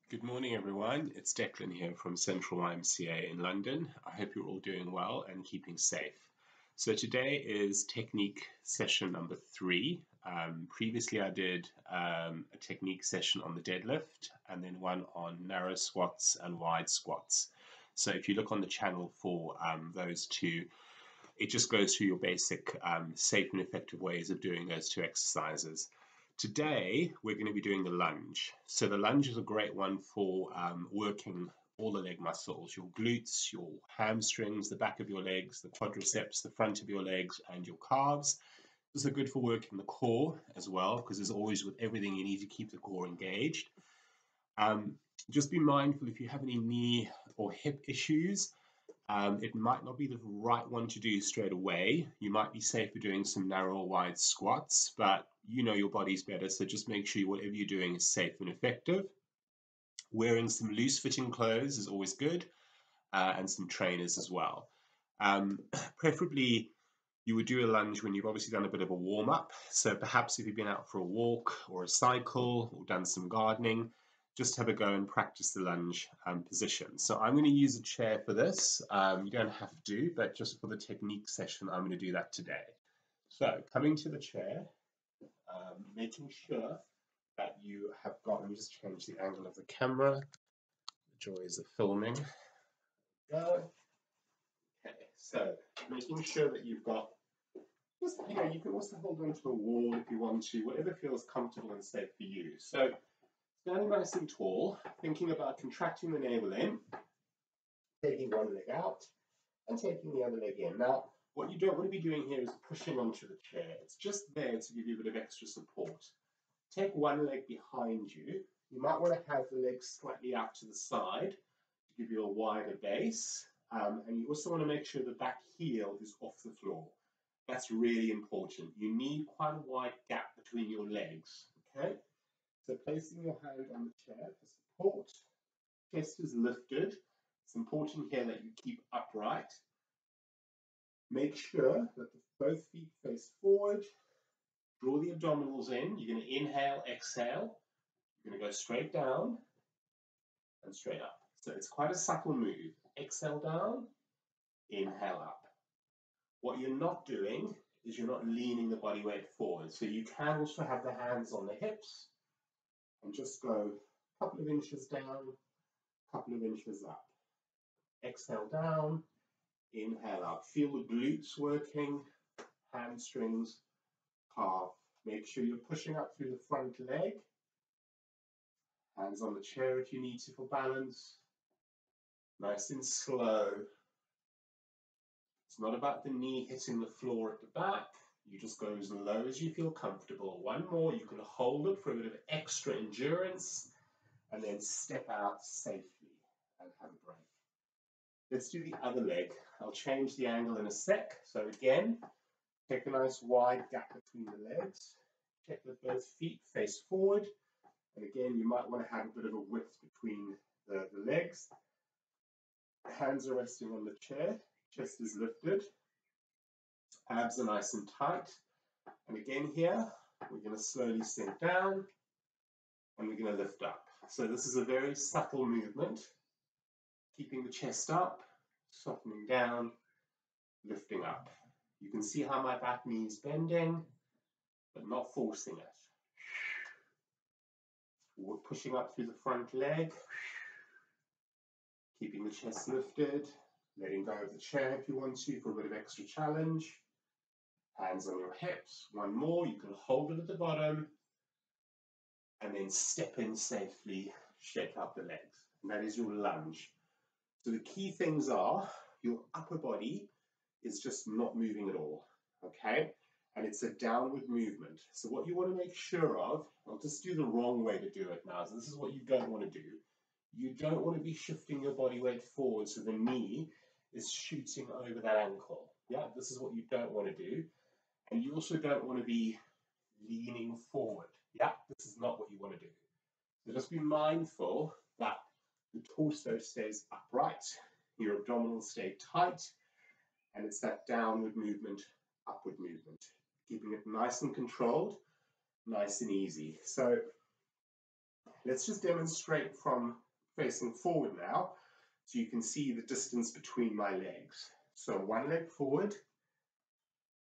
Good morning, everyone. It's Declan here from Central YMCA in London. I hope you're all doing well and keeping safe. So today is technique session number 3. Previously, I did a technique session on the deadlift and then one on narrow squats and wide squats. So if you look on the channel for those two, it just goes through your basic safe and effective ways of doing those two exercises. Today, we're going to be doing the lunge. So the lunge is a great one for working all the leg muscles, your glutes, your hamstrings, the back of your legs, the quadriceps, the front of your legs, and your calves. These are good for working the core as well, because as always with everything, you need to keep the core engaged. Just be mindful if you have any knee or hip issues, it might not be the right one to do straight away. You might be safer doing some narrow or wide squats, but you know your body's better, so just make sure whatever you're doing is safe and effective. Wearing some loose fitting clothes is always good, and some trainers as well. Preferably you would do a lunge when you've obviously done a bit of a warm-up. So perhaps if you've been out for a walk or a cycle or done some gardening, just have a go and practice the lunge position. So I'm going to use a chair for this. You don't have to, but just for the technique session, I'm going to do that today. So coming to the chair, making sure that you have got, let me just change the angle of the camera, the joys of filming. Go. Okay, so making sure that you've got, just, you can also hold on to a wall if you want to, whatever feels comfortable and safe for you. So standing nice and tall, thinking about contracting the navel in, taking one leg out, and taking the other leg in. Now, what you don't want to be doing here is pushing onto the chair. It's just there to give you a bit of extra support. Take one leg behind you. You might want to have the legs slightly out to the side to give you a wider base. And you also want to make sure the back heel is off the floor. That's really important. You need quite a wide gap between your legs, okay? So placing your hand on the chair for support, chest is lifted. It's important here that you keep upright. Make sure that both feet face forward. Draw the abdominals in. You're going to inhale, exhale. You're going to go straight down and straight up. So it's quite a subtle move. Exhale down, inhale up. What you're not doing is you're not leaning the body weight forward. So you can also have the hands on the hips and just go a couple of inches down, a couple of inches up. Exhale down, inhale up. Feel the glutes working, hamstrings, calf. Make sure you're pushing up through the front leg. Hands on the chair if you need to for balance. Nice and slow. It's not about the knee hitting the floor at the back. You just go as low as you feel comfortable. One more, you can hold it for a bit of extra endurance and then step out safely and have a break. Let's do the other leg. I'll change the angle in a sec. So again, take a nice wide gap between the legs. Check that both feet face forward. And again, you might want to have a bit of a width between the legs. Hands are resting on the chair. Chest is lifted. Abs are nice and tight. And again here, we're going to slowly sink down and we're going to lift up. So this is a very subtle movement. Keeping the chest up, softening down, lifting up. You can see how my back knee is bending, but not forcing it. We're pushing up through the front leg, keeping the chest lifted, letting go of the chair if you want to for a bit of extra challenge. Hands on your hips. One more, you can hold it at the bottom, and then step in safely, shake out the legs. And that is your lunge. So the key things are, your upper body is just not moving at all, okay? And it's a downward movement. So what you want to make sure of, I'll just do the wrong way to do it now. So this is what you don't want to do. You don't want to be shifting your body weight forward so the knee is shooting over that ankle. Yeah, this is what you don't want to do. And you also don't want to be leaning forward. Yeah, this is not what you want to do. So just be mindful that the torso stays upright, your abdominals stay tight, and it's that downward movement, upward movement. Keeping it nice and controlled, nice and easy. So let's just demonstrate from facing forward now, so you can see the distance between my legs. So one leg forward,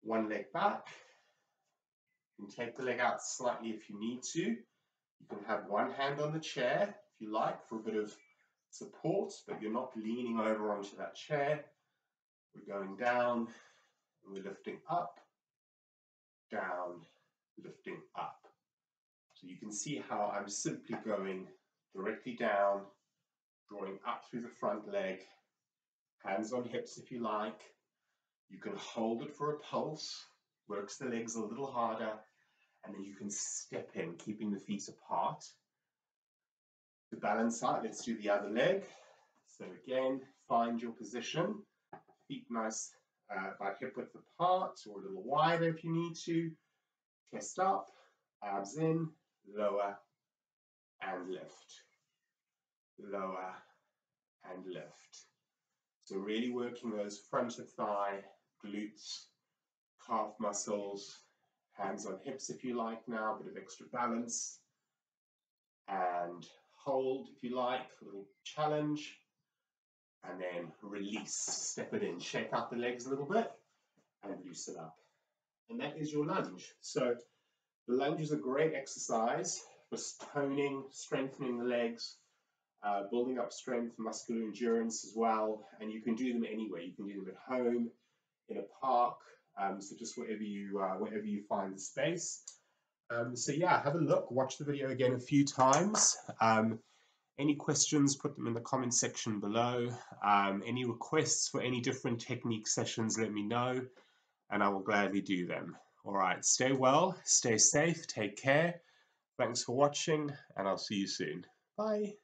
one leg back. You can take the leg out slightly if you need to. You can have one hand on the chair if you like for a bit of support, but you're not leaning over onto that chair. We're going down, and we're lifting up, down, lifting up. So you can see how I'm simply going directly down, drawing up through the front leg, hands on hips if you like. You can hold it for a pulse, works the legs a little harder, and then you can step in, keeping the feet apart. To balance out, let's do the other leg. So again, find your position, feet nice, about hip width apart, or a little wider if you need to. Chest up, abs in, lower, and lift. Lower and lift. So really working those front of thigh, glutes, calf muscles, hands on hips if you like now, a bit of extra balance. And hold if you like, a little challenge. And then release, step it in, shake out the legs a little bit and loosen up. And that is your lunge. So the lunge is a great exercise for toning, strengthening the legs, building up strength, muscular endurance as well. And you can do them anywhere. You can do them at home, in a park, so just wherever you find the space. So yeah, have a look, watch the video again a few times. Any questions, put them in the comment section below. Any requests for any different technique sessions, let me know, and I will gladly do them. All right, stay well, stay safe, take care. Thanks for watching, and I'll see you soon. Bye.